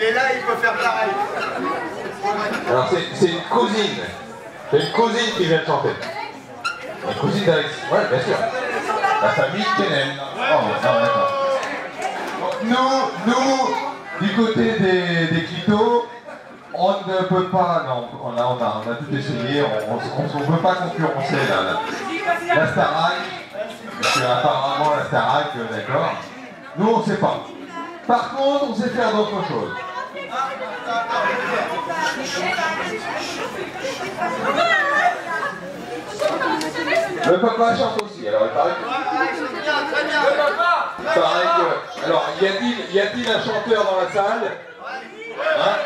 Il est là, il peut faire pareil. Alors c'est une cousine. C'est une cousine qui vient de chanter. Une cousine d'Alex. Ouais, bien sûr. La famille Kenen. Oh, non, d'accord. Nous, du côté des clitos, on ne peut pas, non, on a tout essayé, on ne peut pas concurrencer la Starac, parce que apparemment la Starac, d'accord, nous on ne sait pas. Par contre, on sait faire d'autres choses. Le papa chante aussi, alors il paraît que... Alors, y a-t-il un chanteur dans la salle, hein?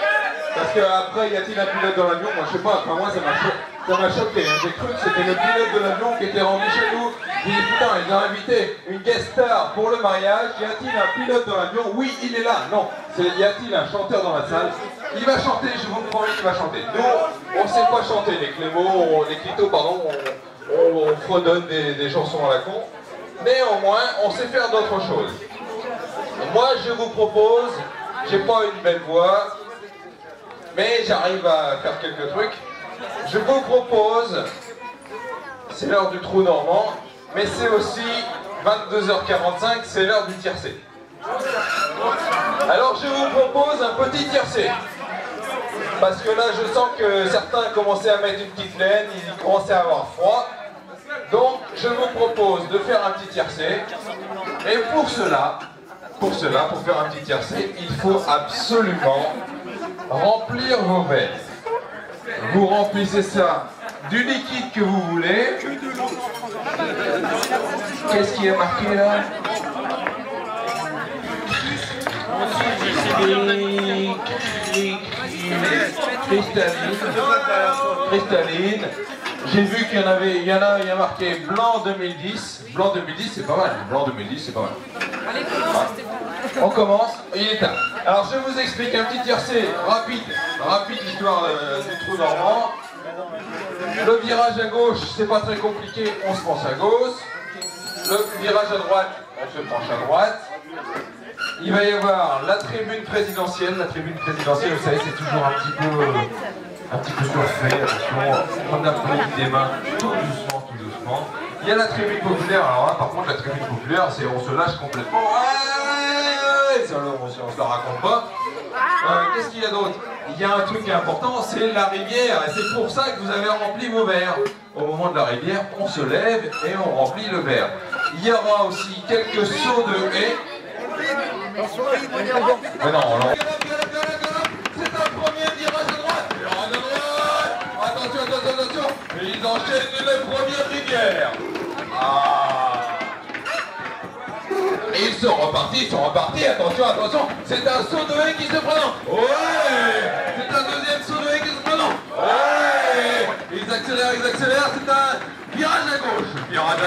Parce qu'après, y a-t-il un pilote dans l'avion? Moi, je sais pas, enfin, moi, ça m'a choqué. Hein. J'ai cru que c'était le pilote de l'avion qui était rendu chez nous. J'ai dit, putain, ils ont invité une guest star pour le mariage. Y a-t-il un pilote dans l'avion? Oui, il est là. Non. Y a-t-il un chanteur dans la salle? Il va chanter, je vous le promets qu'il va chanter. Nous, on sait pas chanter. Les Clémo, les Clitos, pardon, on fredonne des chansons à la con. Néanmoins, on sait faire d'autres choses. Moi, je vous propose, j'ai pas une belle voix, mais j'arrive à faire quelques trucs. Je vous propose, c'est l'heure du trou normand, mais c'est aussi 22h45, c'est l'heure du tiercé. Alors je vous propose un petit tiercé. Parce que là, je sens que certains commençaient à mettre une petite laine, ils commençaient à avoir froid. Donc, je vous propose de faire un petit tiercé. Et pour cela, pour faire un petit tiercé, il faut absolument remplir vos verres. Vous remplissez ça du liquide que vous voulez. Qu'est-ce qui est marqué là? Cristalline. J'ai vu qu'il y en a marqué blanc 2010. Blanc 2010, c'est pas mal. Blanc 2010, c'est pas mal. On commence, il est tard. Alors je vous explique un petit tiercé rapide l'histoire du trou normand. Le virage à gauche, c'est pas très compliqué, on se penche à gauche. Le virage à droite, on se penche à droite. Il va y avoir la tribune présidentielle. La tribune présidentielle, vous savez, c'est toujours un petit peu surfait, attention, on applaudit des mains tout doucement. Il y a la tribune populaire, alors là par contre la tribune populaire, c'est on se lâche complètement. Ouais, ça, on se la raconte pas. Qu'est-ce qu'il y a d'autre? Il y a un truc qui est important, c'est la rivière, et c'est pour ça que vous avez rempli vos verres. Au moment de la rivière, on se lève et on remplit le verre. Il y aura aussi quelques seaux de haies. Mais non, c'est un premier virage à droite. Attention. Ils enchaînent les premières rivières. Et ils sont repartis, attention. C'est un saut de haie qui se présente. Ouais. C'est un deuxième saut de haie qui se présente. Ouais. Ils accélèrent, c'est un virage à gauche. Virage à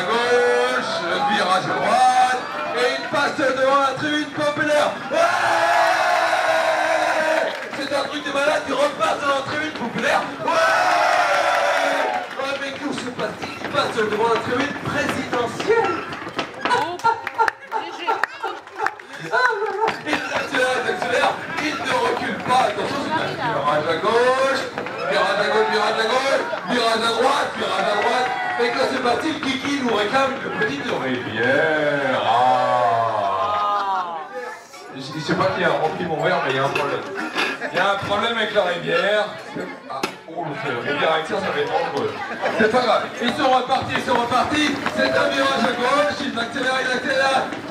droite. Et ils passent devant la tribune populaire. Ouais. C'est un truc de malade, ils repassent dans la tribune populaire. Ouais. Mais que se passe-t-il? Ils passent devant la tribune présidentielle. Ils accélèrent, ils ne reculent pas. Attention, c'est un virage à gauche, virage à droite. Et que se passe-t-il? Kiki nous réclame une petite rivière. Je sais pas qui a rempli mon verre, mais il y a un problème. Il y a un problème avec la rivière. La rivière avec ça va être dangereux. C'est pas grave. Ils sont repartis. C'est un virage à gauche, ils accélèrent.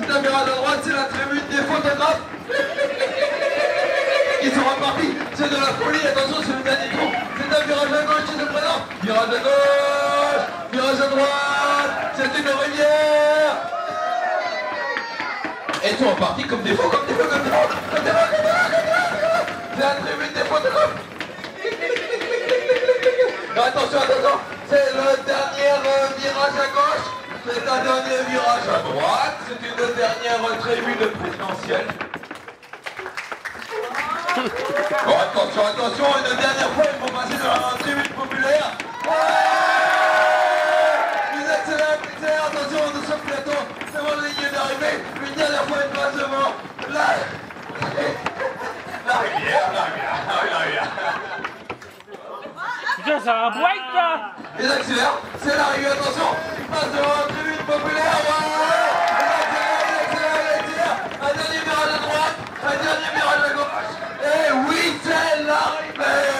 C'est un virage à droite, c'est la tribune des photographes. Ils sont repartis. C'est de la folie, attention, c'est le dernier trou. C'est un virage à gauche qui se présente. Virage à gauche, virage à droite. C'est une rivière. Et ils sont repartis comme des fous. C'est la tribune des photographes. Attention, c'est le dernier virage à gauche, c'est un dernier virage à droite, c'est une dernière tribune présidentielle. Bon, attention, une dernière fois, il faut passer dans la tribune populaire. Ils accélèrent, attention, nous sommes bientôt devant la ligne d'arrivée. Une dernière fois, une passe devant la rivière. c'est un break là. Ils accélèrent, c'est l'arrivée, attention. Passe devant, tribune populaire, ouais. Ils accélèrent. Un dernier virage à droite, un dernier virage à gauche. Et oui, c'est l'arrivée.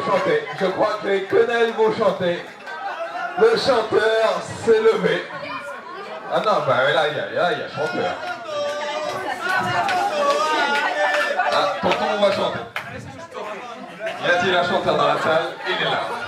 Chanter. Je crois que les quenelles vont chanter. Le chanteur s'est levé. Ah non, bah là, il y a chanteur. Ah, tonton va chanter. Y a-t-il un chanteur dans la salle? Il est là.